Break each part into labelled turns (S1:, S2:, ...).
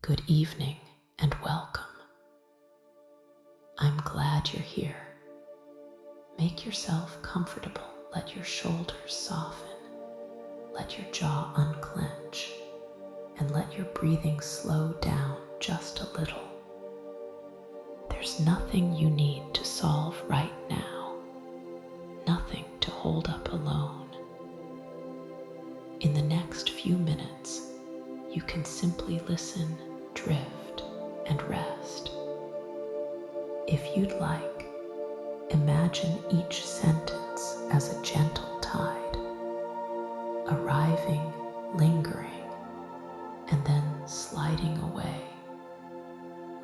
S1: Good evening and welcome. I'm glad you're here. Make yourself comfortable. Let your shoulders soften. Let your jaw unclench. And let your breathing slow down just a little. There's nothing you need to solve right now. Nothing to hold up alone. In the next few minutes, you can simply listen, drift, and rest. If you'd like, imagine each sentence as a gentle tide, arriving, lingering, and then sliding away,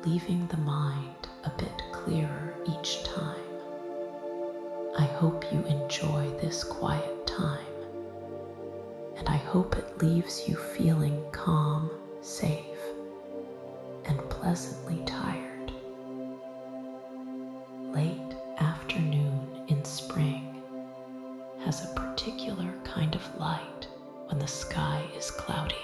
S1: leaving the mind a bit clearer each time. I hope you enjoy this quiet time, and I hope it leaves you feeling calm, safe, and pleasantly tired. Late afternoon in spring has a particular kind of light when the sky is cloudy.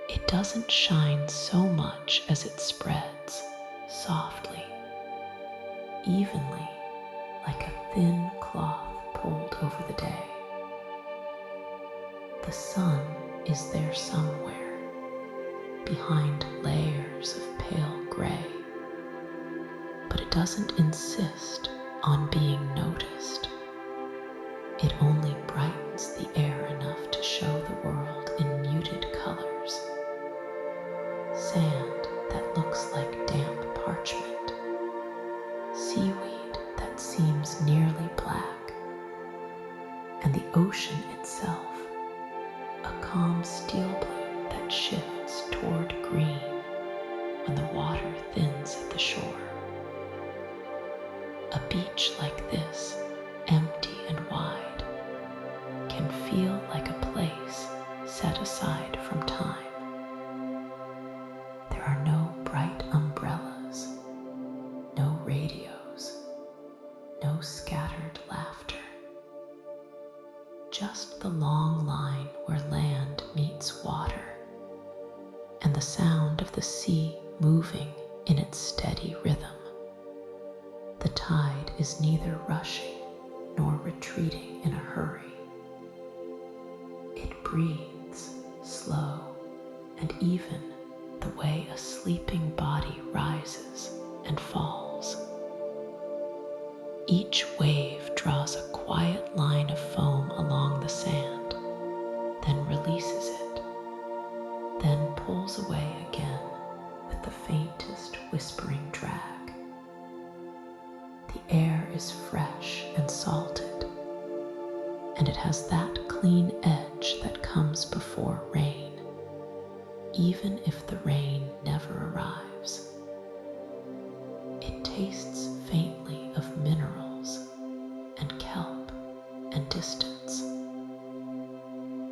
S1: It doesn't shine so much as it spreads softly, evenly, like a thin cloth pulled over the day. The sun is there somewhere, behind layers of pale gray, but it doesn't insist on being noticed. It only brightens the air enough to show the world in muted colors. Sand that looks like damp parchment, seaweed that seems nearly black, and the ocean itself, a calm steel blue that shifts toward green when the water thins at the shore. A beach like this, empty and wide, can feel like a place set aside from time. There are no bright umbrellas, no radios, no scattered laughter. Just the long line where land meets water, and the sound of the sea moving in its steady rhythm. The tide is neither rushing nor retreating in a hurry. It breathes slow and even, the way a sleeping body rises and falls. Each wave draws a quiet line of foam along the sand, then releases it, then pulls away again with the faintest whispering drag. The air is fresh and salted, and it has that clean edge that comes before rain, even if the rain never arrives. It tastes faintly of minerals and kelp and distance.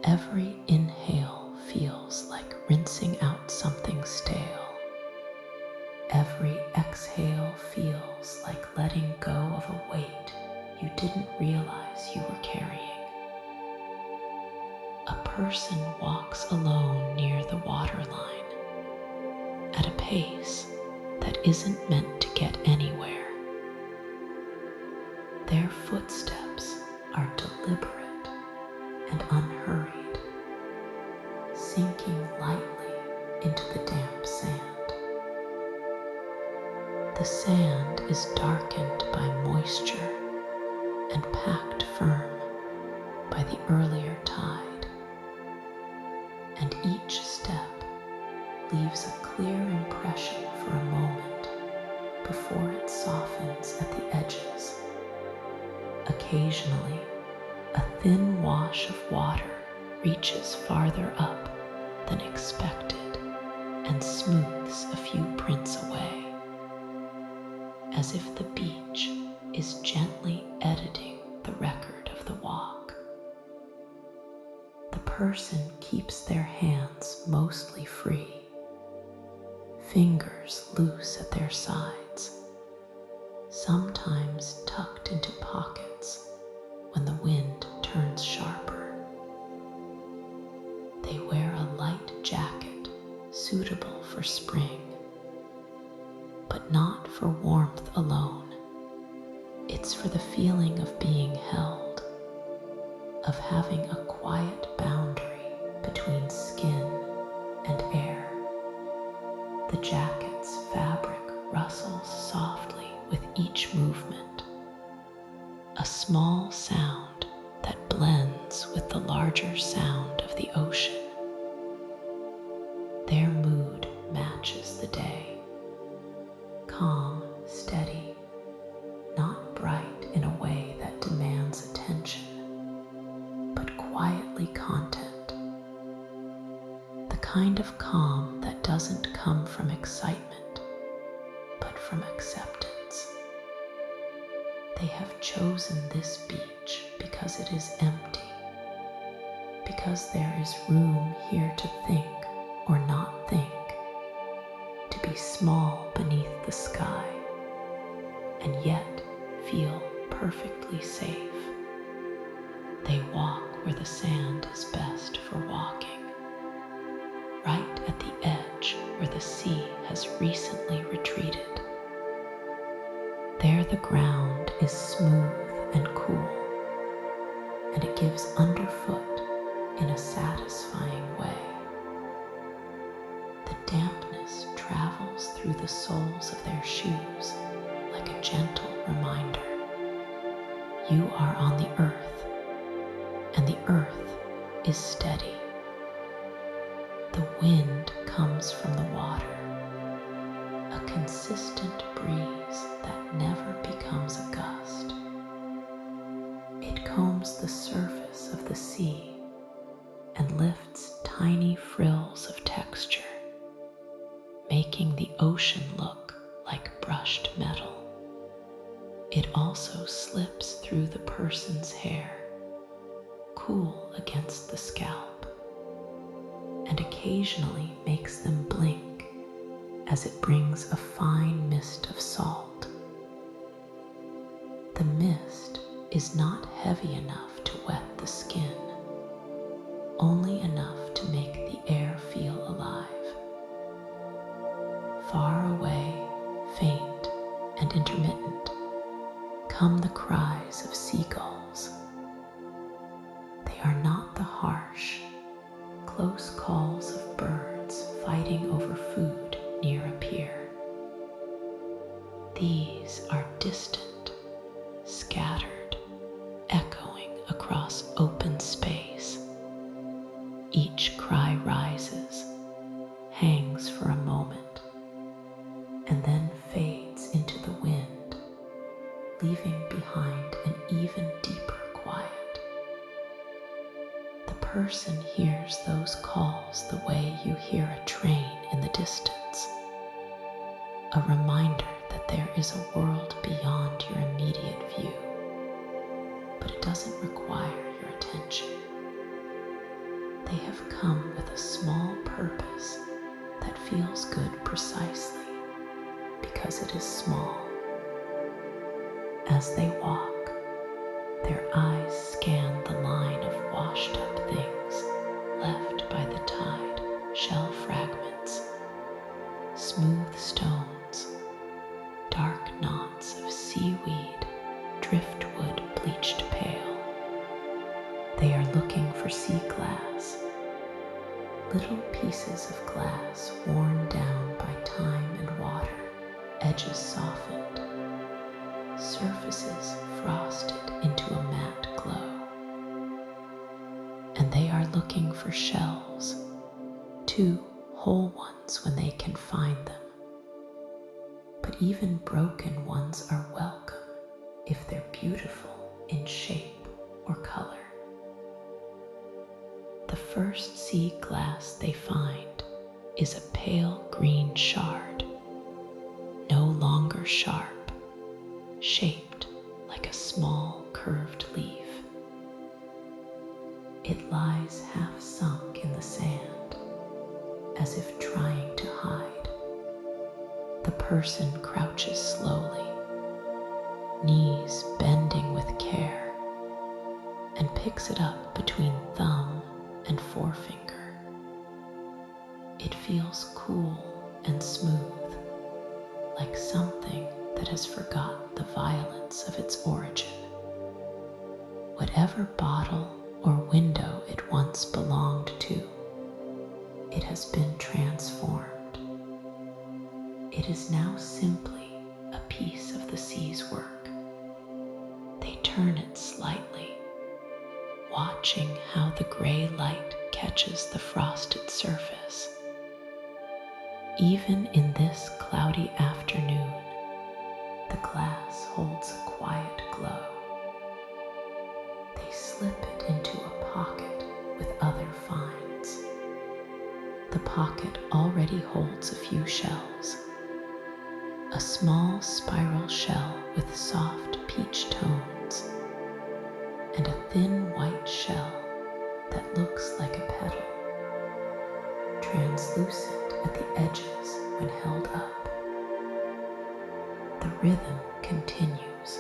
S1: Every inhale feels like rinsing out something stale. Every exhale feels like letting go of a weight you didn't realize you were carrying. A person walks alone near the waterline, at a pace that isn't meant to get anywhere. Their footsteps are deliberate and unhurried, sinking lightly into the damp sand. The sand is darkened by moisture and packed firm by the earlier tide, and each step leaves a clear impression for a moment before it softens at the edges. Occasionally, a thin wash of water reaches farther up than expected and smooths a few prints away, as if the beach is gently editing the record of the walk. The person keeps their hands mostly free, fingers loose at their sides, sometimes tucked into pockets when the wind turns sharper. They wear a light jacket suitable for spring, but not for warmth alone. It's for the feeling of being held, of having a quiet boundary between skin and air. The jacket's fabric rustles softly with each movement, a small sound that blends with the larger sound of the ocean. Their mood matches the day, calm, steady, not bright in a way that demands attention, but quietly content. The kind of calm that doesn't come from excitement, but from acceptance. They have chosen this beach because it is empty, because there is room here to think or not think, to be small beneath the sky, and yet feel perfectly safe. They walk where the sand is best for walking, right at the edge where the sea has recently retreated. There the ground is smooth and cool, and it gives underfoot in a satisfying way. The dampness travels through the soles of their shoes like a gentle reminder. You are on the earth, and the earth is steady. The wind comes from the water, a consistent breeze that never becomes a gust. It combs the surface of the sea and lifts tiny frills of texture, making the ocean look like brushed metal. It also slips through the person's hair, cool against the scalp, and occasionally makes them blink as it brings a fine mist of salt. The mist is not heavy enough to wet the skin, only enough to make the air feel alive. Far away, faint and intermittent, come the cries of seagulls. They are not the harsh, close calls of birds fighting over food near a pier. These are distant, scattered, echoing across open space. Each cry rises, hangs for a moment, and then fades into the wind, leaving behind an even deeper quiet. The person hears those calls the way you hear a train in the distance, a reminder that there is a world beyond your immediate view, but it doesn't require your attention. They have come with a small purpose that feels good precisely because it is small. As they walk, their eyes scan the line of washed up things left by the tide, shell fragments, smooth stones, dark knots of seaweed, driftwood bleached pale. They are looking for sea glass, little pieces of glass worn down by time and water, edges softened, surfaces frosted into a matte glow. And they are looking for shells, too whole ones when they can find them. But even broken ones are welcome if they're beautiful in shape or color. The first sea glass they find is a pale green shard, no longer sharp, shaped like a small curved leaf. It lies half sunk in the sand, as if trying to hide. The person crouches slowly, knees bending with care, and picks it up between thumb and forefinger. It feels cool and smooth, like something that has forgotten the violence of its origin. Whatever bottle or window it once belonged to, it has been transformed. It is now simply a piece of the sea's work. They turn it slightly, watching how the gray light catches the frosted surface. Even in this cloudy afternoon, the glass holds a quiet glow. They slip it into a pocket with other finds. The pocket already holds a few shells. A small spiral shell with soft peach tones, and a thin white shell that looks like a petal, translucent at the edges when held up. The rhythm continues.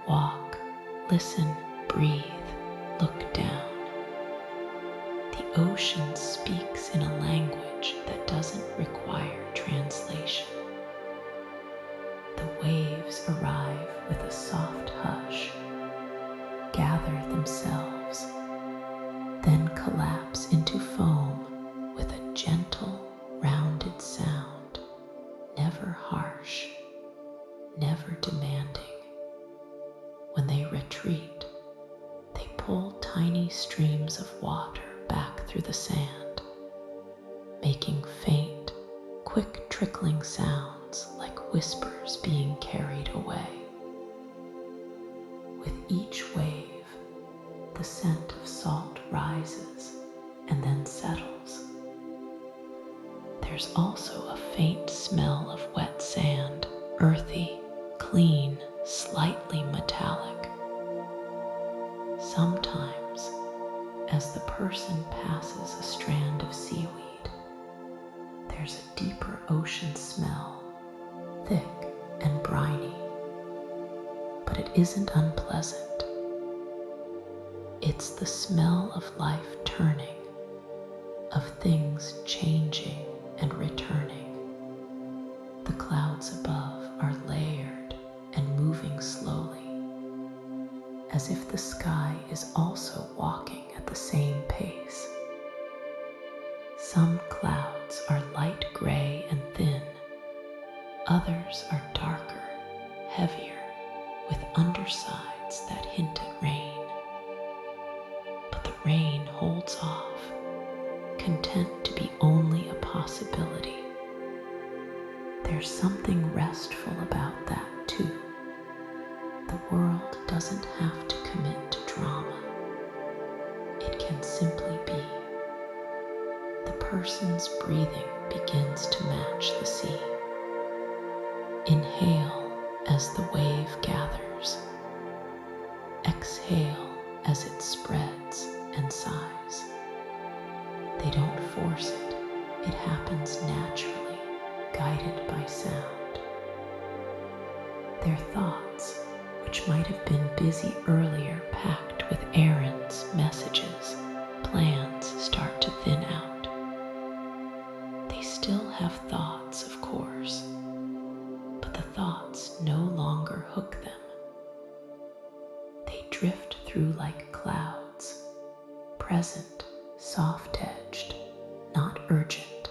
S1: Walk, listen, breathe, look down. The ocean speaks in a language that doesn't require translation. The waves arrive with a soft hush, gather themselves, then collapse into foam with a gentle, rounded sound, never harsh, never demanding. When they retreat, they pull tiny streams of water back through the sand, making faint, quick trickling sounds like whispers being carried away. With each wave, the scent of salt rises and then settles. There's also a faint smell of wet sand, earthy, clean, slightly metallic. Sometimes, as the person passes a strand of seaweed, there's a deeper ocean smell, thick and briny, but it isn't unpleasant. It's the smell of life turning, of things changing and returning. The clouds above are layered and moving slowly, as if the sky is also walking at the same pace. Some clouds are light gray and thin, others are darker, heavier, with undersides that hint at rain. But the rain holds off, content to be only a possibility. There's something restful about that too. The world doesn't have to commit to drama. It can simply be. The person's breathing begins to match the sea. Inhale as the wave gathers. Exhale as it spreads and sighs. They don't force it. It happens naturally, guided by sound. Their thoughts, which might have been busy earlier, packed with errands, messages, plans, start to thin out. They still have thoughts, of course, but the thoughts no longer hook them. They drift through like clouds, present, soft-edged, not urgent.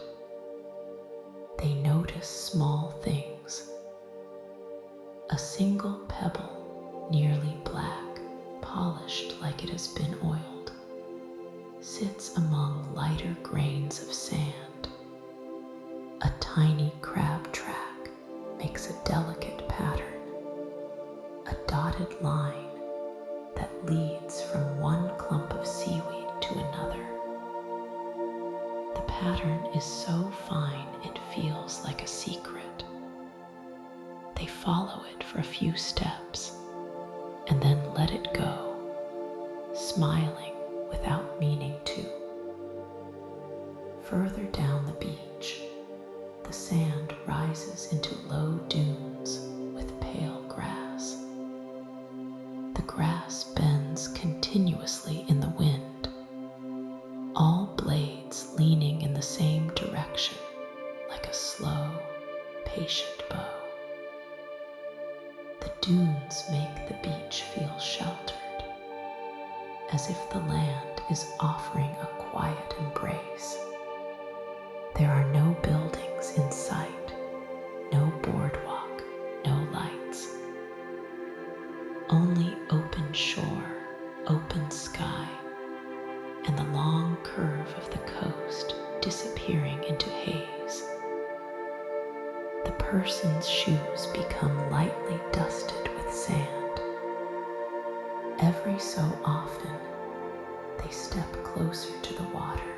S1: They notice small things. A single pebble, nearly black, polished like it has been oiled, sits among lighter grains of sand. A tiny crab track makes a delicate pattern, a dotted line that leads from one clump of seaweed to another. The pattern is so fine it feels like a secret. They follow it for a few steps and then let it go, smiling without meaning to. Further down the beach, the sand rises into low dunes with pale grass. The grass bends continuously in the wind, all blades leaning in the like a slow, patient bow. The dunes make the beach feel sheltered, as if the land is offering a quiet embrace. There are no buildings in sight, no boardwalk, no lights. Only open shore, open sky, and the long curve of the coast disappearing into haze. The person's shoes become lightly dusted with sand. Every so often, they step closer to the water,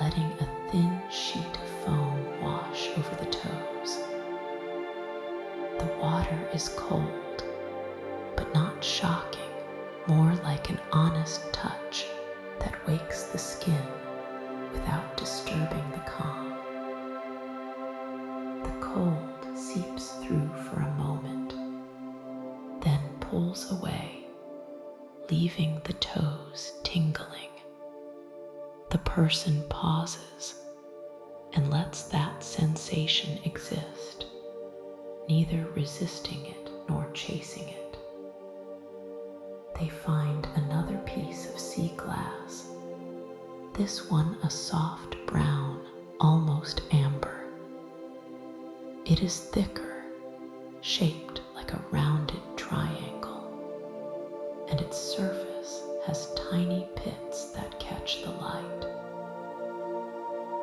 S1: letting a thin sheet of foam wash over the toes. The water is cold, but not shocking, more like an honest touch that wakes the skin without disturbing the calm. The cold seeps through for a moment, then pulls away, leaving the toes tingling. The person pauses and lets that sensation exist, neither resisting it nor chasing it. They find another piece of sea glass, this one a soft brown, almost amber. It is thicker, shaped like a rounded triangle, and its surface has tiny pits that catch the light.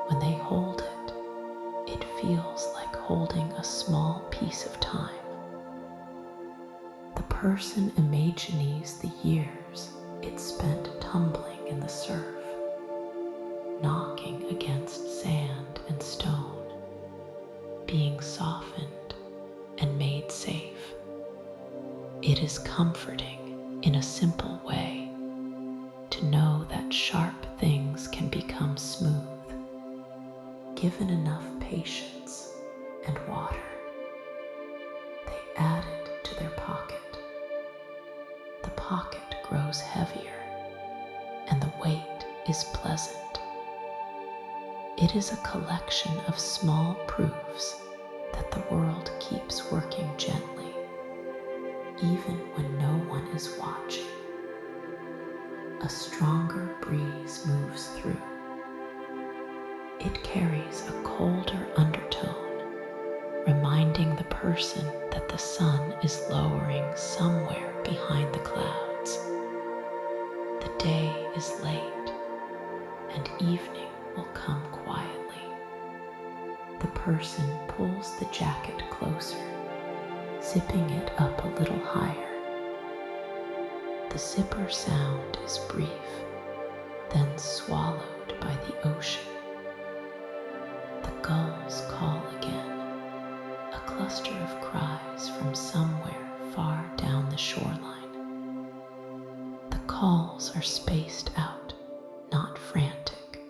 S1: When they hold it, it feels like holding a small piece of time. The person imagines the years it spent tumbling in the surf, knocking against sand and stone, being softened and made safe. It is comforting in a simple way to know that sharp things can become smooth, given enough patience and water. They add it to their pocket. The pocket grows heavier, and the weight is pleasant. It is a collection of small proofs that the world keeps working gently, even when no one is watching. A stronger breeze moves through. It carries a colder undertone, reminding the person that the sun is lowering somewhere behind the clouds. The day is late, and evening will come quietly. The person pulls the jacket closer, zipping it up a little higher. The zipper sound is brief, then swallowed by the ocean. The gulls call again, a cluster of cries from somewhere far down the shoreline. The calls are spaced out, not frantic.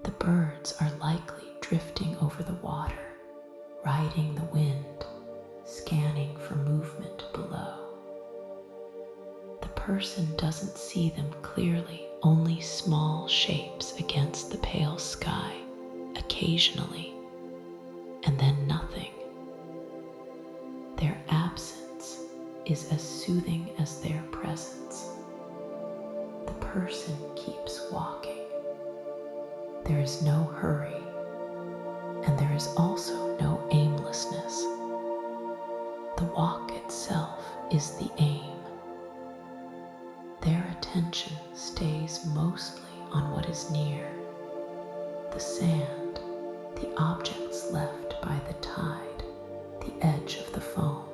S1: The birds are likely drifting over the water, riding the wind, scanning for movement below. The person doesn't see them clearly, only small shapes against the pale sky, occasionally, and then nothing. Their absence is as soothing as their presence. The person keeps walking. There is no hurry, and there is also no aimlessness. The walk itself is the aim. Their attention stays mostly on what is near, the sand, the objects left by the tide, the edge of the foam.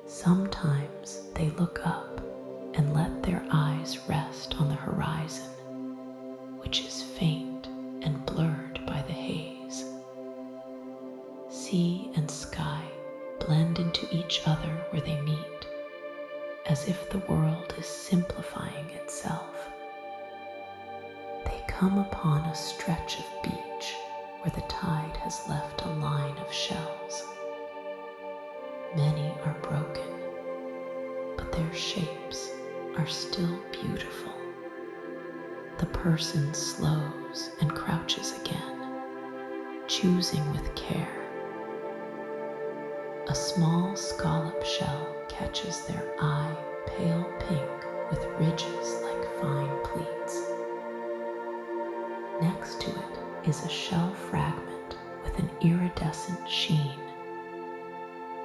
S1: Sometimes they look up and let their eyes rest on the horizon, which is faint and blurred by the haze. Sea and sky blend into each other where they meet, as if the world is simplifying itself. They come upon a stretch of beach where the tide has left a line of shells. Many are broken, but their shapes are still beautiful. The person slows and crouches again, choosing with care. A small scallop shell catches their eye, pale pink with ridges like fine pleats. Next to it is a shell fragment with an iridescent sheen.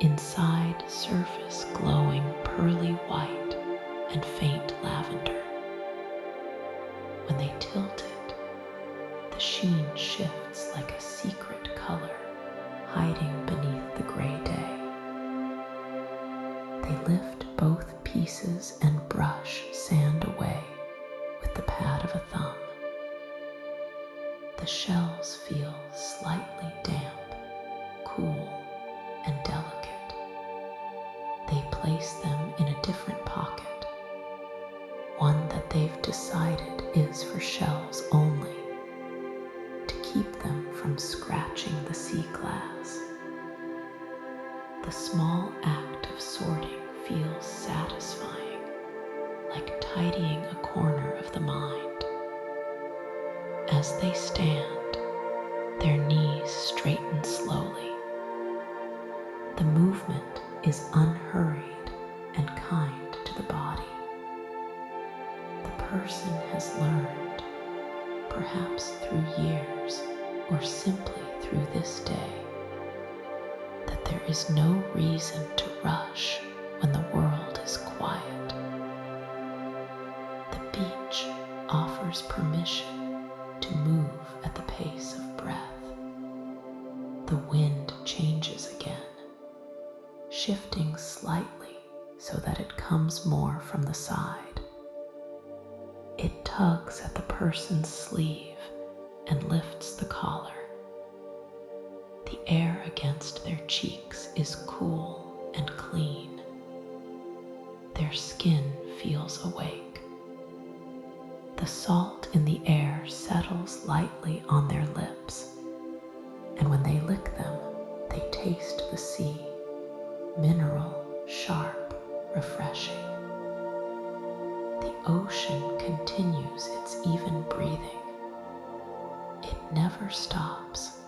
S1: Inside, surface glowing pearly white and faint lavender. When they tilt it, the sheen shifts like a secret color hiding beneath the gray day. They lift both pieces and brush sand away with the pad of a thumb. The shells feel slightly damp, cool, and delicate. They place them in a different pocket, one that they've decided is for shells only, to keep them from scratching the sea glass. The small act of sorting feels satisfying, like tidying a corner of the mind. As they stand, their knees straighten slowly. The movement is unhurried and kind to the body. The person has learned, perhaps through years or simply through this day, that there is no reason to rush when the world is quiet. The beach offers permission to move at the pace of breath. The wind changes again, shifting slightly so that it comes more from the side. It tugs at the person's sleeve and lifts the collar. The air against their cheeks is cool and clean. Their skin feels awake. The salt in the air settles lightly on their lips, and when they lick them, they taste the sea, mineral, sharp, refreshing. The ocean continues its even breathing. It never stops.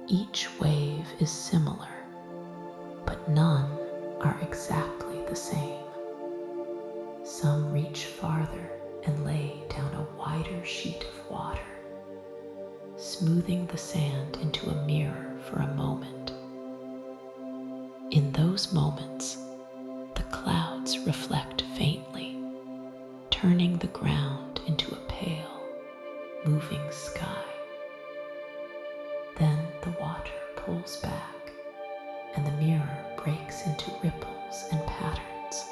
S1: Each wave is similar, but none are exactly the same. Some reach farther and lay down a wider sheet of water, smoothing the sand into a mirror for a moment. In those moments, the clouds reflect faintly, turning the ground into a pale, moving sky. Then the water pulls back, and the mirror breaks into ripples and patterns.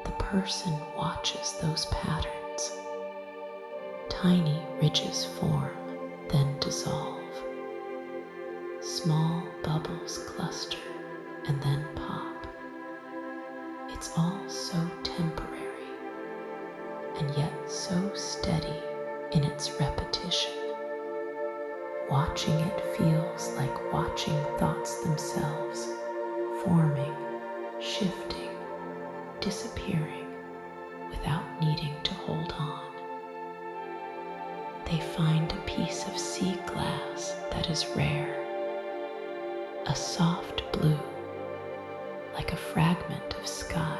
S1: The person watches those patterns. Tiny ridges form, then dissolve. Small bubbles cluster and then pop. It's all so temporary, and yet so steady in its repetition. Watching it feels like watching thoughts themselves, forming, shifting, disappearing without needing to hold on. They find a piece of sea glass that is rare, a soft blue, like a fragment of sky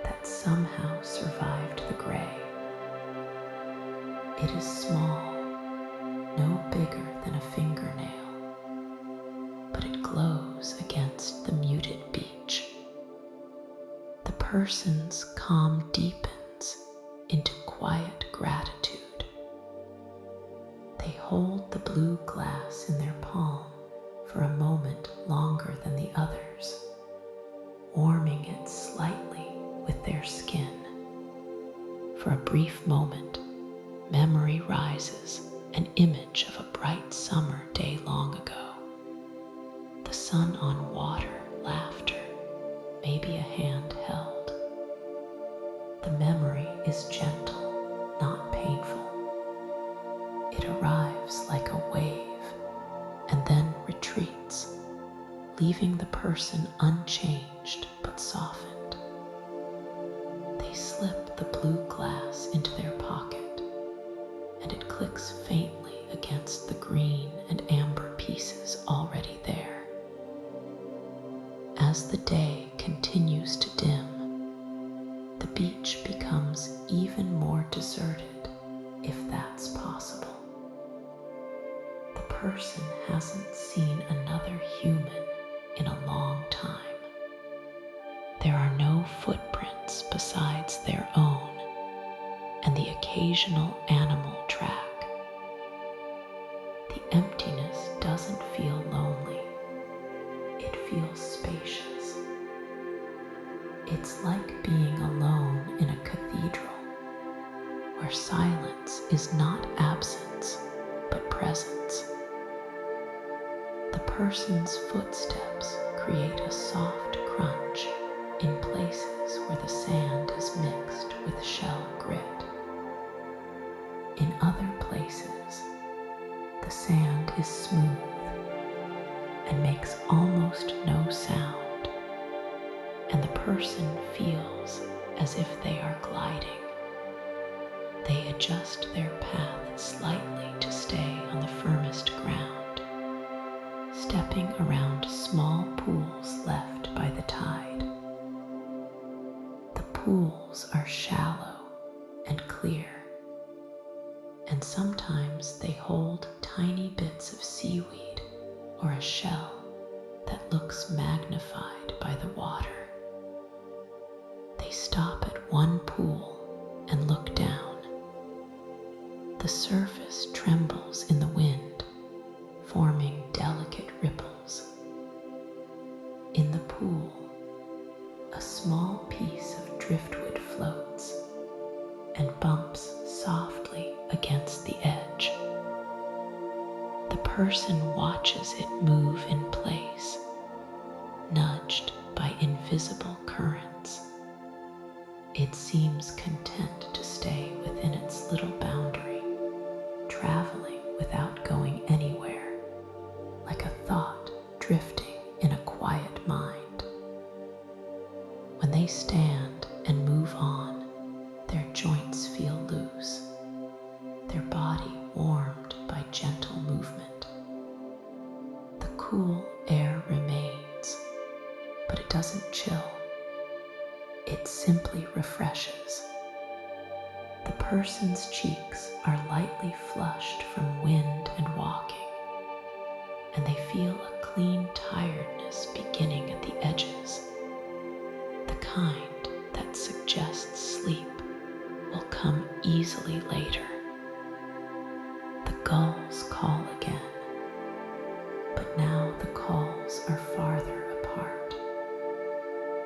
S1: that somehow survived the gray. It is small, no bigger than a fingernail, but it glows against the muted beach. The person's calm deepens into quiet gratitude. They hold the blue glass in their palm for a moment longer than the others, warming it slightly with their skin. For a brief moment, memory rises, an image of a bright summer day long ago. The sun on water, laughter, maybe a hand held. The memory is gentle, not painful. It arrives like a wave and then retreats, leaving the person unchanged but softened. They slip the blue glass into their pocket and it clicks faintly against the green and amber pieces already there. As the day continues to dim, the beach becomes even more deserted, if that's possible. The person hasn't seen another human in a long time. There are no footprints besides their own and the occasional animal track. The emptiness doesn't feel lonely. It feels spacious. It's like being alone in a cathedral, where silence is not absence, but presence. The person's footsteps create a soft crunch in places where the sand is mixed with shell grit. In other places, the sand is smooth and makes almost no sound, and the person feels as if they are gliding. They adjust their path slightly to stay on the firmest ground, stepping around small pools left by the tide. The pools are shallow and clear, and sometimes they hold tiny bits of seaweed or a shell that looks magnified by the water. They stop at one pool and look down. The surface trembles in the wind, forming delicate ripples. In the pool, a small piece of driftwood floats and bumps softly against the edge. The person watches it move in place, nudged by invisible currents. It seems content to stay within its little boundary, traveling without going anywhere, like a thought drifting in a quiet mind. When they stand and move on, their joints feel loose, their body warmed by gentle movement. The cool air remains, but it doesn't chill. It simply refreshes. The person's cheeks are lightly flushed from wind and walking, and they feel a clean tiredness beginning at the edges, the kind that suggests sleep will come easily later. The gulls call again, but now the calls are farther apart.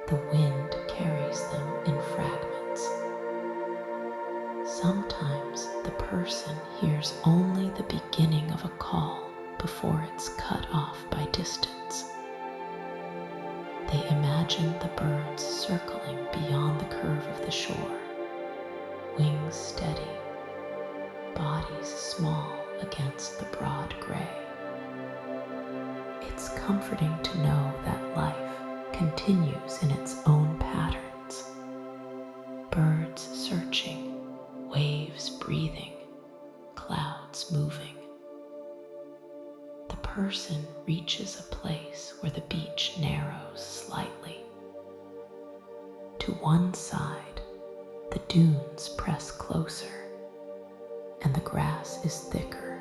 S1: The wind carries them in fragments. Sometimes the person hears only the beginning of a call before it's cut off by distance. They imagine the birds circling beyond the curve of the shore, wings steady, bodies small against the broad gray. It's comforting to know that life continues in its own patterns. Birds searching, waves breathing, clouds moving. The person reaches a place where the beach narrows slightly. To one side, the dunes press closer, and the grass is thicker.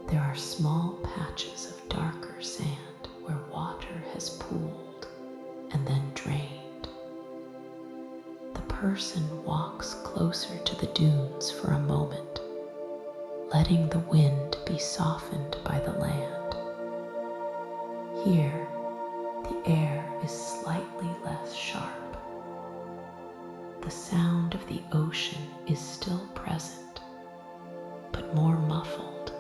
S1: There are small patches of darker sand where water has pooled and then drained. The person walks closer to the dunes for a moment, letting the wind be softened by the land. Here, the air is slightly less sharp. The sound of the ocean is still present, but more muffled,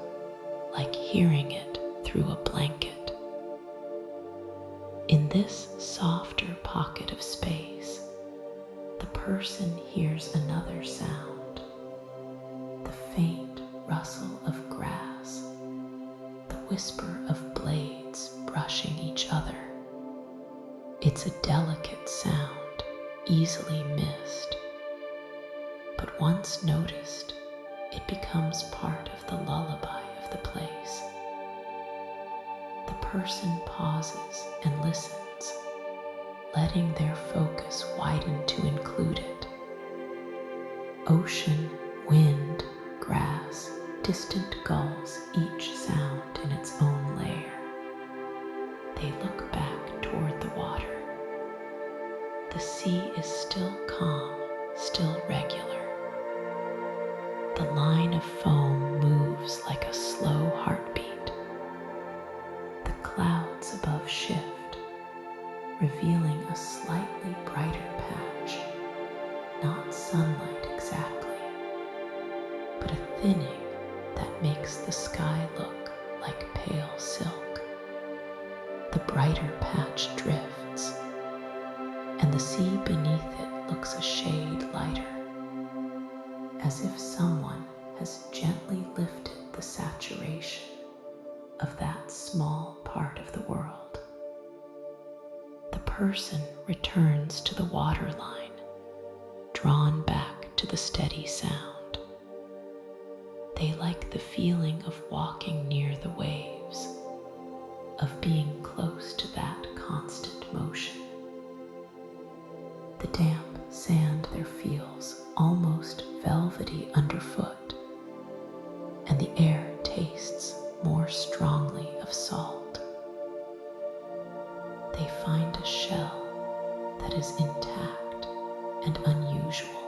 S1: like hearing it through a blanket. In this softer pocket of space, the person hears another sound, the faint rustle of grass, the whisper of blades brushing each other. It's a delicate sound, easily missed, but once noticed, It becomes part of the lullaby of the place. The person pauses and listens, letting their focus widen to include it. Ocean, wind, grass, distant gulls, each sound in its own layer. They look back toward the water. The sea is still calm, still regular. The line of foam moves like a slow heartbeat. The clouds above shift, revealing a slightly brighter patch. Not sunlight exactly, but a thinning that makes the sky look like pale silk. The brighter patch drifts, and the sea beneath it looks a shade lighter, as if someone has gently lifted the saturation of that small part of the world. The person returns to the waterline, drawn back to the steady sound. They like the feeling of walking near the waves, of being close to that constant motion. The damp sand there feels almost velvety underfoot, and the air tastes more strongly of salt. They find a shell that is intact and unusual,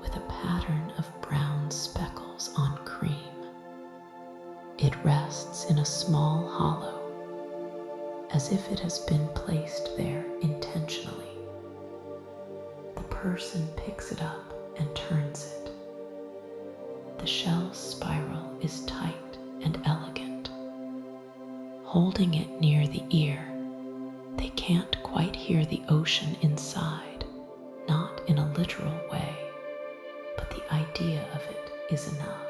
S1: with a pattern of brown speckles on cream. It rests in a small hollow, as if it has been placed there intentionally. The person picks it up and turns it. The shell's spiral is tight and elegant. Holding it near the ear, they can't quite hear the ocean inside, not in a literal way, but the idea of it is enough.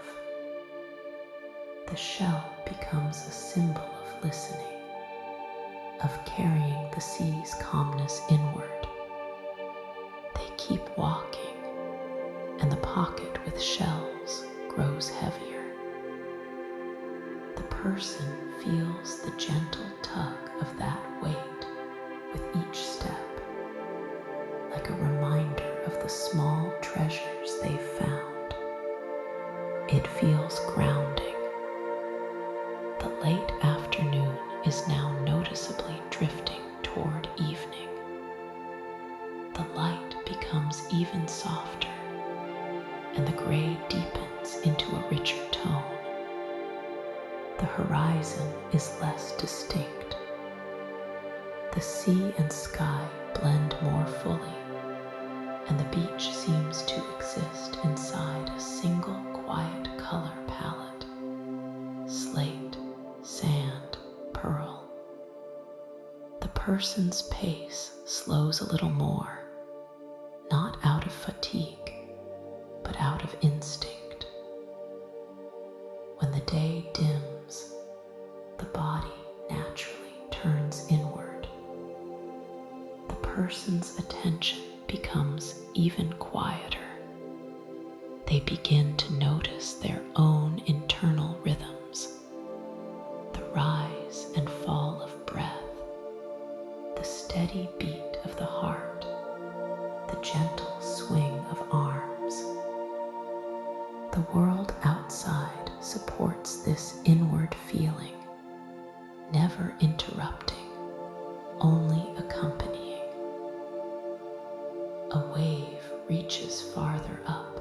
S1: The shell becomes a symbol of listening, of carrying the sea's calmness inward. They keep walking, and the pocket with shells grows heavier. The person feels the gentle tug of that weight with each step, like a reminder of the small treasures they've found. It feels grounding. The late afternoon is now noticeably drifting toward evening. The light becomes even softer, and the gray deepens into a richer tone. The horizon is less distinct. The sea and sky blend more fully, and the beach seems to exist inside a single quiet color palette: slate, sand, pearl. The person's pace slows a little more, not out of fatigue, but out of instinct. When the day dims, the body naturally turns inward. The person's attention becomes even quieter. They begin to notice their own internal rhythms, the rise and fall of breath, the steady beat of the heart, the gentle swing of arms. The world outside supports this inward feeling, never interrupting, only accompanying. A wave reaches farther up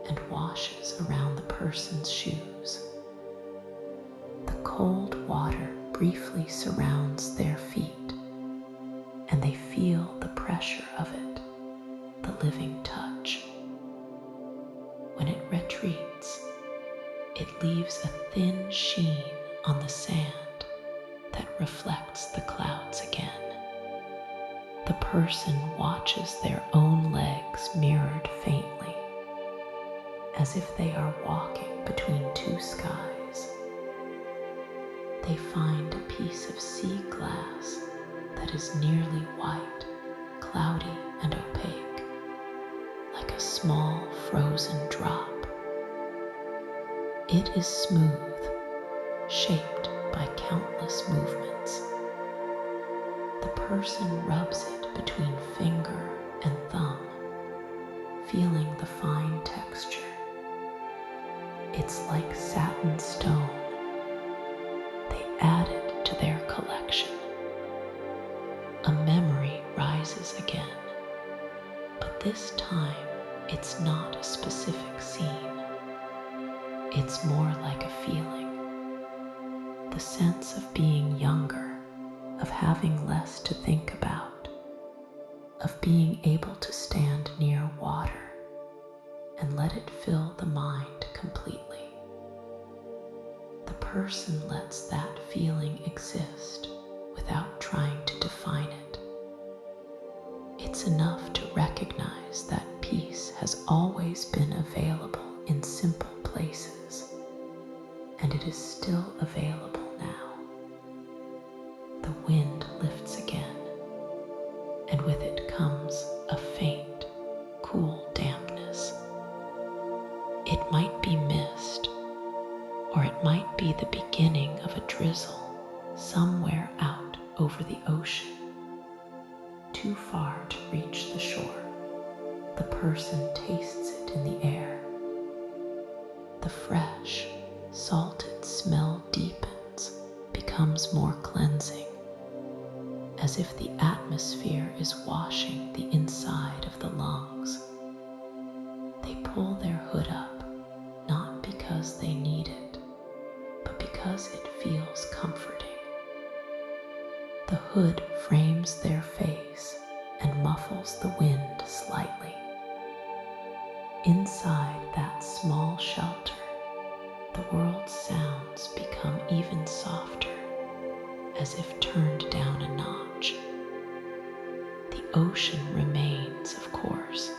S1: and washes around the person's shoes. The cold water briefly surrounds their feet, and they feel the pressure of it, the living touch. When it retreats, it leaves a thin sheen on the sand that reflects the clouds again. The person watches their own legs mirrored faintly, as if they are walking between two skies. They find a piece of sea glass that is nearly white, cloudy and opaque, like a small frozen drop It is smooth, shaped by countless movements. The person rubs it between finger and thumb, feeling the fine texture. It's like satin stone. They add it to their collection. A memory rises again, but this time it's not a specific scene. It's more like a feeling. The sense of being younger, of having less to think about, of being able to stand near water and let it fill the mind completely. The person lets that feeling exist without trying to define it. It's enough to recognize that peace has always been available in simple places, and it is still available now. The wind lifts again, and with it comes a faint, cool dampness. It might be mist, or it might be the beginning of a drizzle somewhere out over the ocean, too far to reach the shore. The person tastes it in the air. The fresh, salted smell deepens, becomes more cleansing, as if the atmosphere is washing the inside of the lungs. They pull their hood up, not because they need it, but because it feels comforting. The hood frames their face and muffles the wind slightly. Inside that small shelter, the world's sounds become even softer, as if turned down a notch. The ocean remains, of course,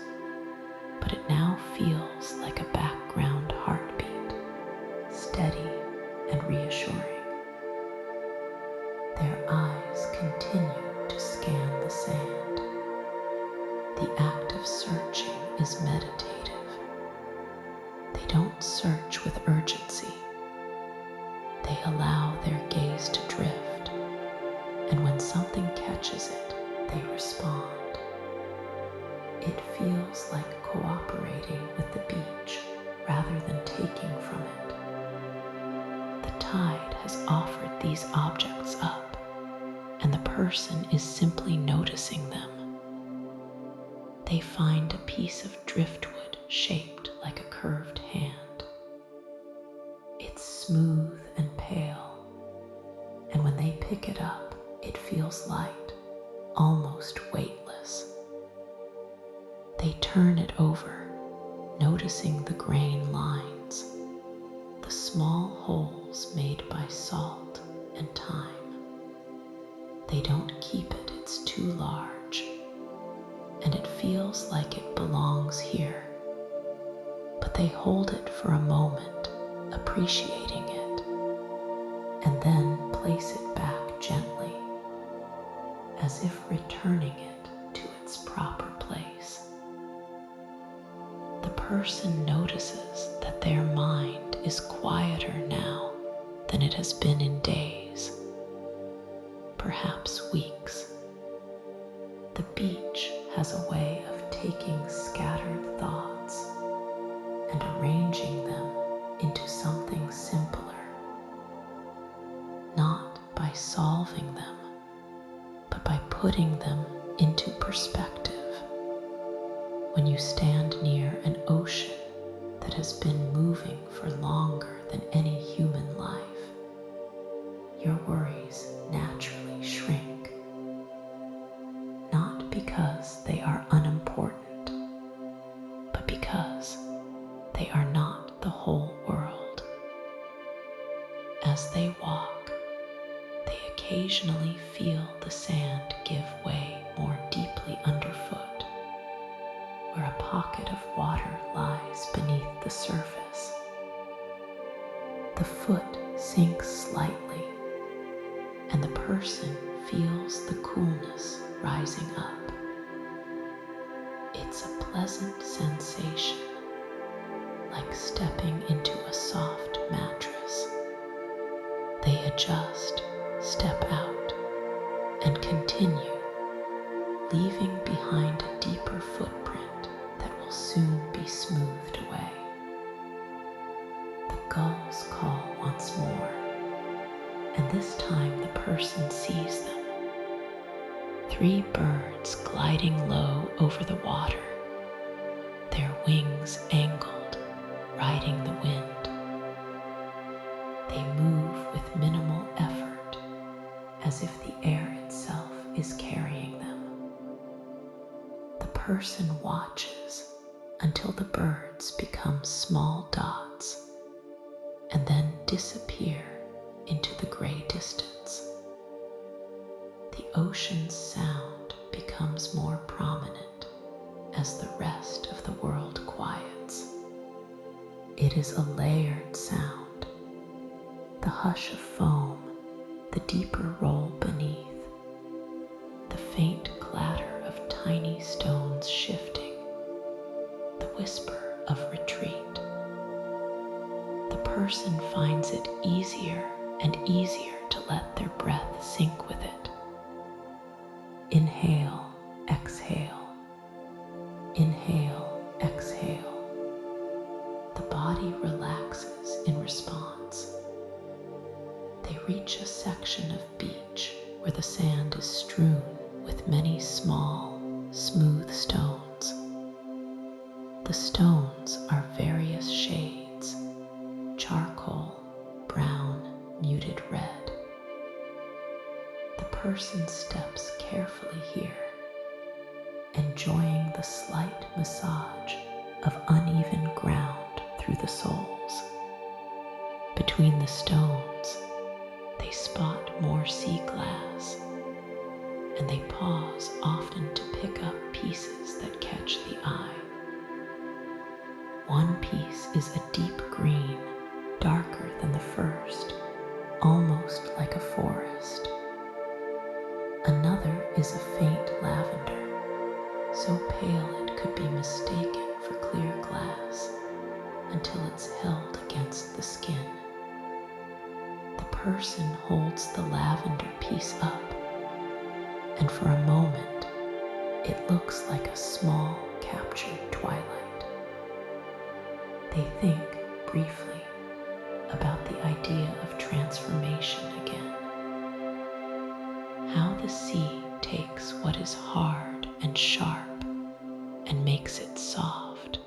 S1: but it now feels like a background heartbeat, steady and reassuring. Their eyes continue to scan the sand. The act of searching is meditative. They don't search with urgency. They allow their gaze to drift, and when something catches it, they respond. It feels like cooperating with the beach rather than taking from it. The tide has offered these objects up, and the person is simply noticing them. They find a piece of driftwood shaped like a curved hand. It's smooth and pale, and when they pick it up, it feels light, almost weightless. They turn it over, noticing the grain lines, the small holes made by salt and time. They don't keep it, it's too large, and it feels like it belongs here. But they hold it for a moment, appreciating it, and then place it back gently, as if returning it to its proper place. The person notices that their mind is quieter now than it has been in days, perhaps weeks. The beach has a way of taking scattered thoughts and arranging them into something simpler, not by solving them, but by putting them into perspective. When you stand near an ocean that has been moving for longer than any human life, your worries naturally shrink, not because they are unimportant, but because they are not the whole world. As they walk, they occasionally feel the sand give way more deeply underfoot, where a pocket of water lies beneath the surface. The foot sinks slightly, and the person feels the coolness rising up. It's a pleasant sensation, like stepping into a soft just step out and continue, leaving behind a deeper footprint that will soon be smoothed away. The gulls call once more, and this time the person sees them. 3 birds gliding low over the water, their wings angled, riding the wind. They move with minimal effort, as if the air itself is carrying them. The person watches until the birds become small dots and then disappear into the gray distance. The ocean's sound becomes more prominent as the rest of the world quiets. It is a layered sound, the hush of foam, the deeper roll beneath, the faint clatter of tiny stones shifting, the whisper of retreat. The person finds it easier and easier to let their breath sink with it. Inhale, exhale. Inhale, exhale. The body relaxes in response. They reach a section of beach where the sand is strewn with many small, smooth stones. The stones are various shades: charcoal, brown, muted red. The person steps carefully here, enjoying the slight massage of uneven ground through the soles. Between the stones, they spot more sea glass, and they pause often to pick up pieces that catch the eye. One piece is a deep green, darker than the first, almost like a forest. Another is a faint lavender, so pale it could be mistaken for clear glass until it's held against the skin. The person holds the lavender piece up, and for a moment it looks like a small captured twilight. They think briefly about the idea of transformation again. How the sea takes what is hard and sharp and makes it soft.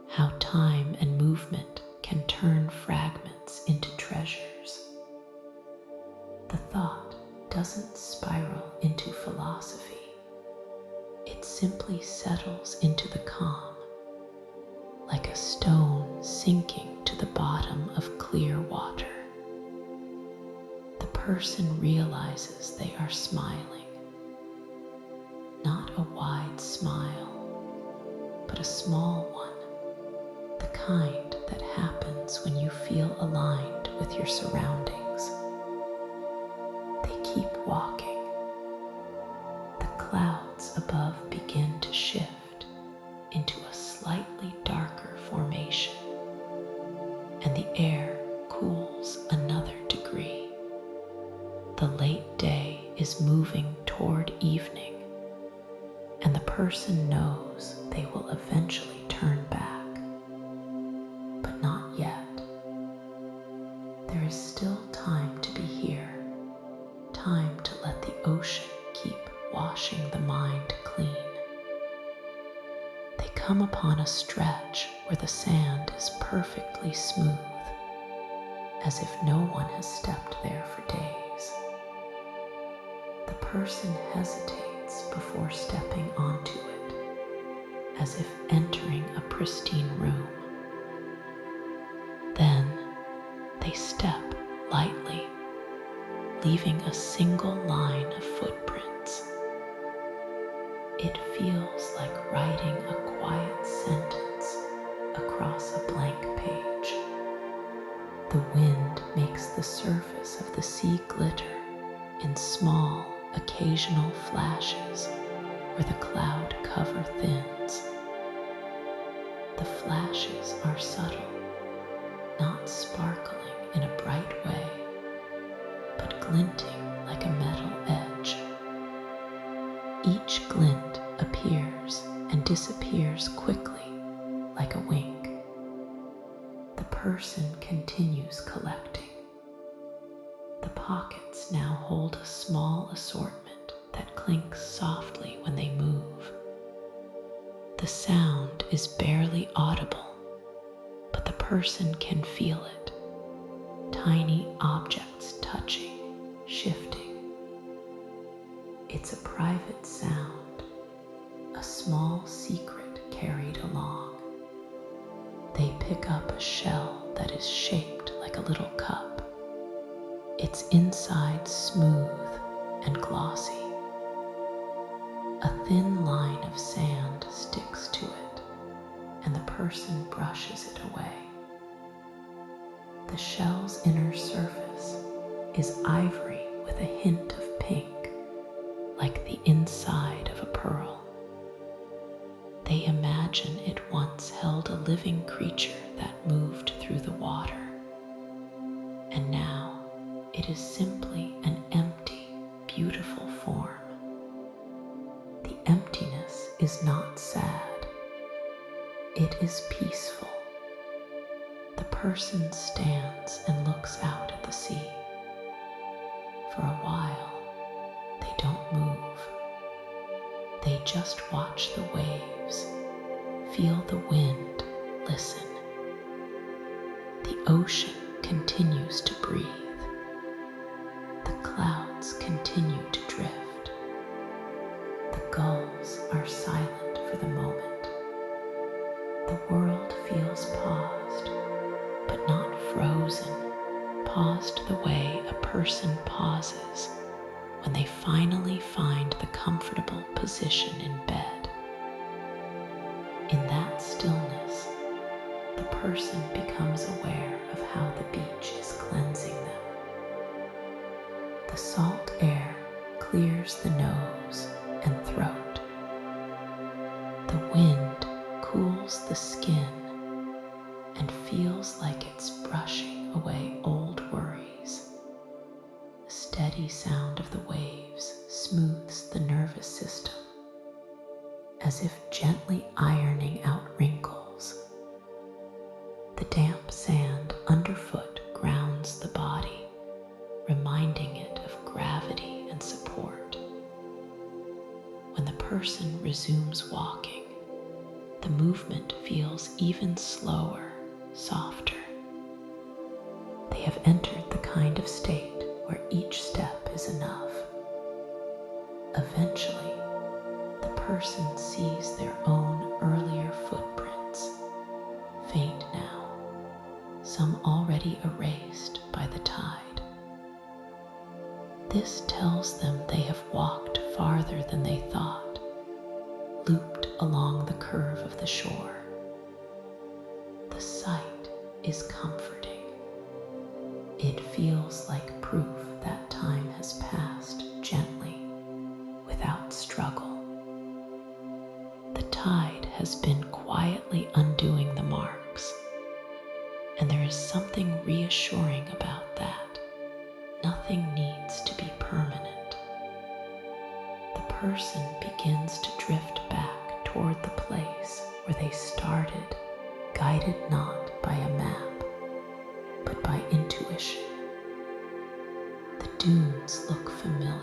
S1: How time and movement can turn fragments into treasures. The thought doesn't spiral into philosophy. It simply settles into the calm, like a stone sinking to the bottom of clear water. The person realizes they are smiling. Not a wide smile, but a small one, the kind that happens when you feel aligned with your surroundings. They keep walking. The clouds above begin to shift into a slightly darker formation, and the air cools another degree. The late day is moving toward evening, and the person knows they will eventually turn back, but not yet. There is still time to be here, time to let the ocean keep washing the mind clean. They come upon a stretch where the sand is perfectly smooth, as if no one has stepped there for days. The person hesitates before stepping onto it, as if entering a pristine room. Then they step lightly, leaving a single line of footprints. It feels like writing a quiet sentence across a blank page. The wind makes the surface of the sea glitter in small, occasional flashes where the cloud cover thins. The flashes are subtle, not sparkling in a bright way, glinting like a metal edge. Each glint appears and disappears quickly like a wink. The person continues collecting. The pockets now hold a small assortment that clinks softly when they move. The sound is barely audible, but the person can feel it. Tiny objects touching, shifting. It's a private sound, a small secret carried along. They pick up a shell that is shaped like a little cup, its inside smooth and glossy. A thin line of sand sticks to it, and the person brushes it away. The shell's inner surface is ivory with a hint of pink, like the inside of a pearl. They imagine it once held a living creature that moved through the water, and now it is simply an empty, beautiful form. The emptiness is not sad. It is peaceful. The person stands and looks out at the sea. For a while, they don't move. They just watch the waves, feel the wind, listen. The ocean continues to breathe. The clouds continue to drift. The gulls are silent for the moment. The world feels paused, but not frozen, paused the way a person pauses when they finally find the comfortable position in bed. In that stillness, the person becomes aware of how the beach is cleansing them. The salt air clears the nose and throat. The wind cools the skin and feels like it's brushing away old worries. The steady sound of the waves smooths the nervous system, as if gently ironing out wrinkles. The damp sand underfoot grounds the body, reminding it of gravity and support. When the person resumes walking, the movement feels even slower, softer. They have entered the kind of state where each step is enough. Eventually, the person sees their own earlier footprints, faint now, some already erased by the tide. This tells them they have walked farther than they thought, looped along the curve of the shore. The sight is comforting. It feels like proof that time has passed gently, without struggle. The tide has been quietly undoing the marks, and there is something reassuring about that. Nothing needs to be permanent. The person begins to drift back toward the place where they started, guided not by a map, but by intuition. The dunes look familiar.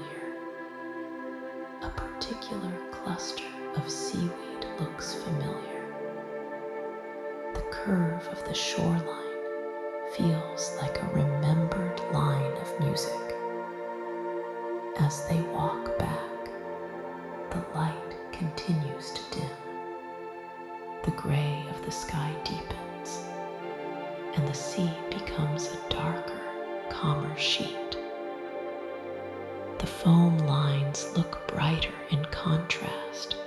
S1: A particular cluster of seaweed looks familiar. The curve of the shoreline feels like a remembered line of music. As they walk back, the light continues to dim. The gray of the sky deepens, and the sea becomes a darker, calmer sheet. The foam lines look brighter in contrast,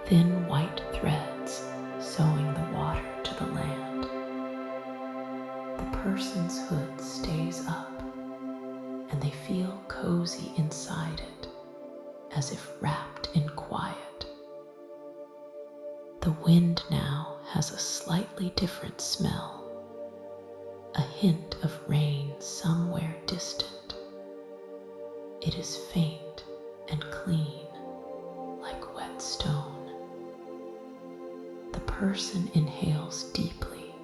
S1: thin white threads sewing the water to the land. The person's hood stays up, and they feel cozy inside it, as if wrapped in quiet. The wind now has a slightly different smell, a hint of rain somewhere distant. It is faint and clean, like wet stone. The person inhales deeply,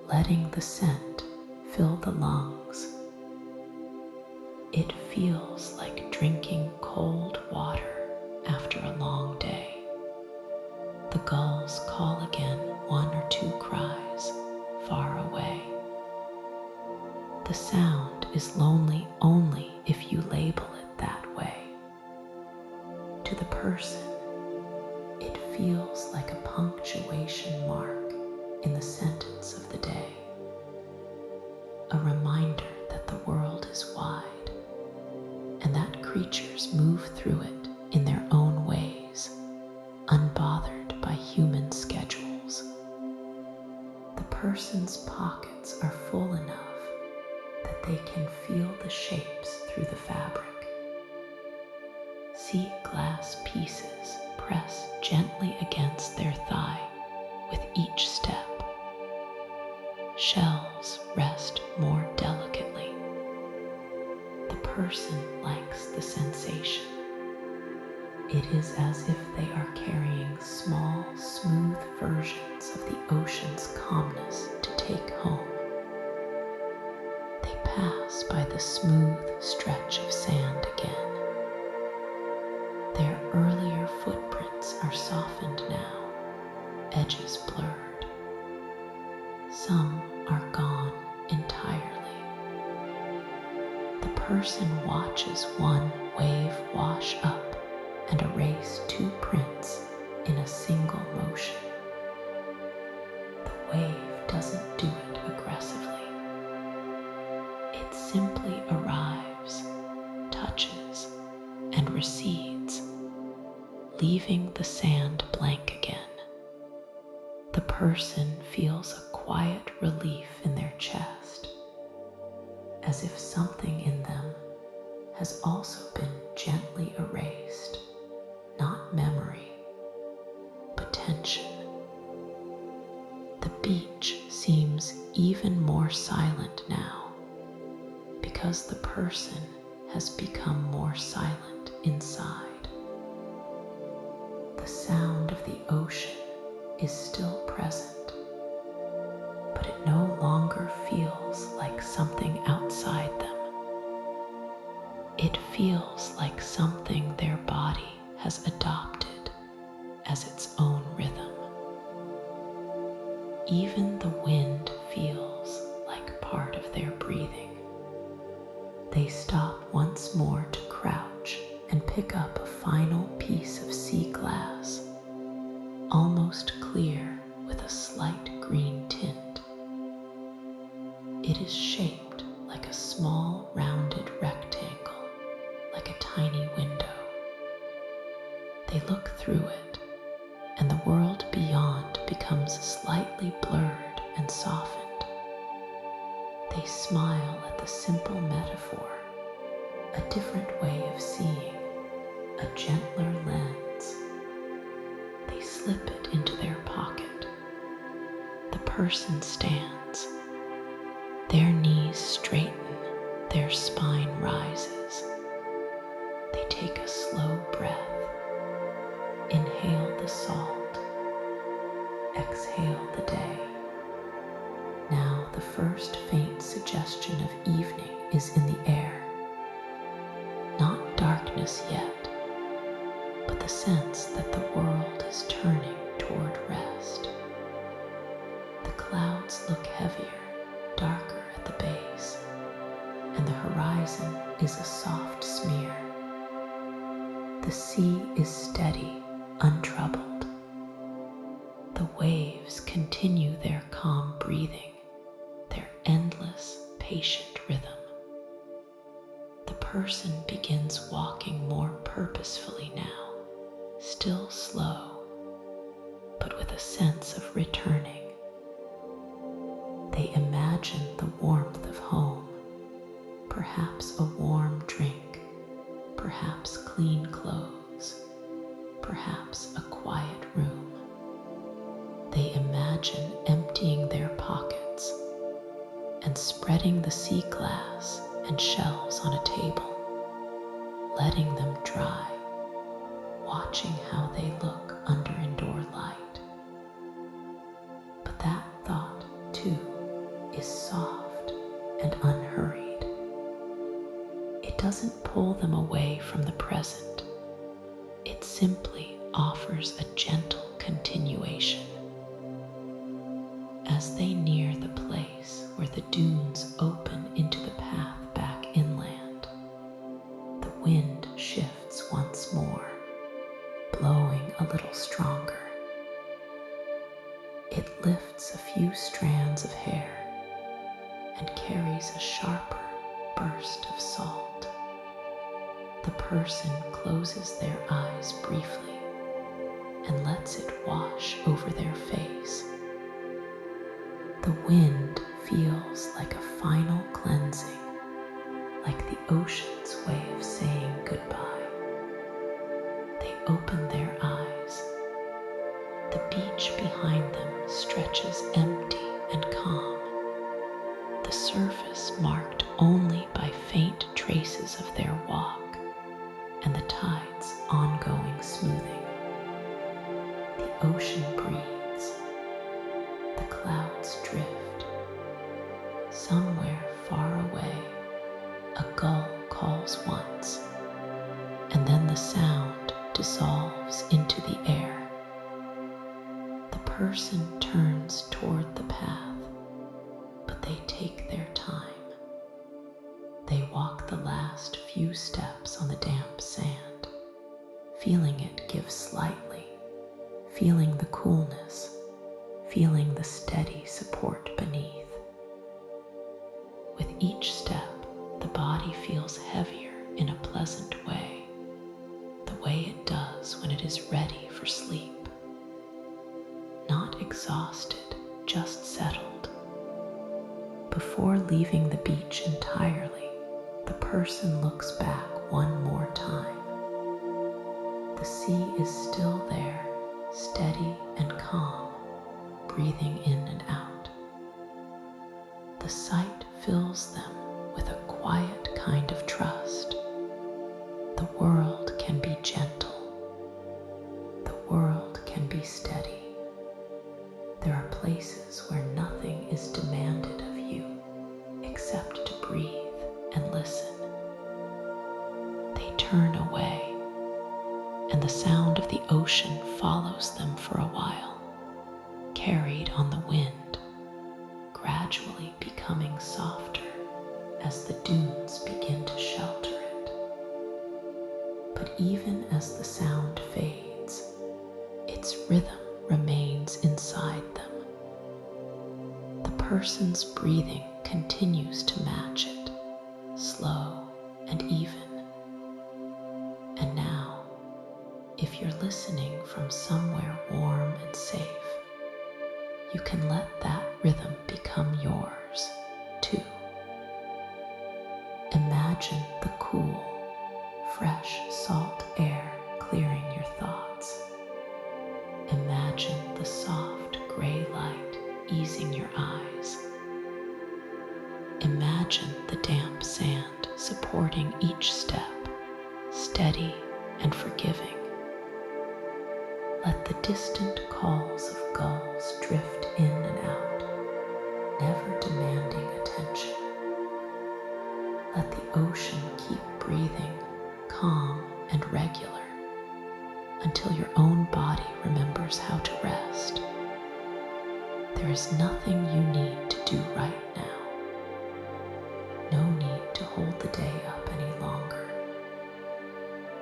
S1: letting the scent fill the lungs. It feels like drinking cold water after a long day. The gulls call again, one or two cries far away. The sound is lonely only if you label it that way. To the person, it feels like a punctuation mark in the sentence of the day, a reminder that the world is wide and that creatures move through it in their own ways, unbothered by human schedules. The person's pockets are full enough that they can feel the shapes through the fabric. See glass pieces press gently against their thigh with each step. Shells rest more delicately. The person likes the sensation. It is as if they are carrying small, smooth versions of the ocean's calmness to take home. They pass by the smooth stretch of sand again. Their earlier footprints are softened now, edges blurred. Some are gone entirely. The person watches one wave wash up and erase two prints in a single motion. The wave doesn't do it aggressively. It simply arrives, touches, and recedes, leaving the sand blank again. The person feels a quiet relief in their chest, as if something in them has also been gently erased, not memory, but tension. The beach seems even more silent now, because the person has become more silent inside. The sound of the ocean is still present, but it no longer feels like something outside them. It feels like something their body has adopted as its own rhythm. Even the wind feels like part of their breathing. They stop once more to crouch and pick up a final piece of sea glass, almost clear with a slight green tint. It is shaped like a small rounded rectangle, like a tiny window. They look through it, and the world beyond becomes slightly blurred and softened. They smile at the simple metaphor, a different way of seeing, a gentler lens. They slip it into their pocket. The person stands. Their knees straighten, their spine rises. They take a slow breath. Inhale the salt. Exhale the day. Now the first faint suggestion of evening is in the air. Not darkness yet, but the sense that the world is turning toward rest. The clouds look heavier, darker at the base, and the horizon is a soft smear. The sea is steady, untroubled. The waves continue their calm breathing, their endless, patient rhythm. The person begins walking more purposefully now, still slow, but with a sense of returning. They imagine the warmth of home, perhaps a warm drink, perhaps clean clothes, perhaps a quiet room. They imagine emptying their pockets and spreading the sea glass and shells on a table. letting them dry, watching how they look under indoor light. But that thought, too, is soft and unhurried. It doesn't pull them away from the present. It simply offers a gentle continuation. As they near the place where the dunes open into the path back inland, the wind shifts once more, blowing a little stronger. It lifts a few strands of hair and carries a sharper burst of salt. The person closes their eyes briefly and lets it wash over their face. The wind feels like a final cleansing, like the ocean's way of saying goodbye. They open their eyes. The beach behind them stretches empty and calm, the surface marked only by faint traces of their walk and the tide's ongoing smoothing. The ocean breathes. The clouds drift. Somewhere far away, a gull calls once, and then the sound dissolves into the air. The person turns toward the path, but they take their time. They walk the last few steps on the damp sand, feeling it give slightly, feeling the coolness, feeling the steady support beneath. With each step, the body feels heavier in a pleasant way, the way it does when it is ready for sleep. Not exhausted, just settled. Before leaving the beach entirely, the person looks back one more time. The sea is still there, steady and calm, breathing in and out. The sight fills them with a quiet kind of trust. The world can be gentle. The world can be steady. There are places where nothing is demanded of you except to breathe and listen. They turn away, and the sound of the ocean follows them for a while, carried on the wind, gradually becoming softer as the dunes begin to shelter it. But even as the sound fades, its rhythm remains inside them. The person's breathing continues to match it, slow and even. And now, if you're listening from somewhere warm and safe, you can let that rhythm become yours, too. Imagine the cool, fresh salt air clearing your thoughts. Imagine the soft gray light easing your eyes. Imagine the damp sand supporting each step, steady and forgiving. Let the distant calls of gulls drift in and out, never demanding attention. Let the ocean keep breathing, calm and regular, until your own body remembers how to rest. There is nothing you need to do right now. No need to hold the day up any longer.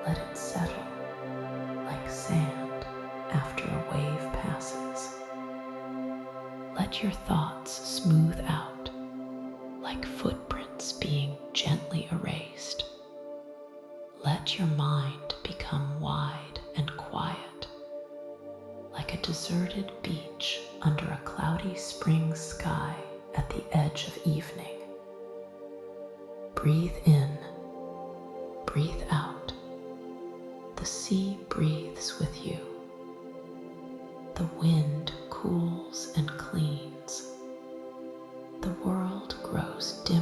S1: Let it settle like sand after a wave passes. Let your thoughts smooth out like footprints being gently erased. Let your mind become wide and quiet, like a deserted beach under a cloudy spring sky at the edge of evening. Breathe in, breathe out. The sea breathes with you. The wind cools and cleans. The world grows dim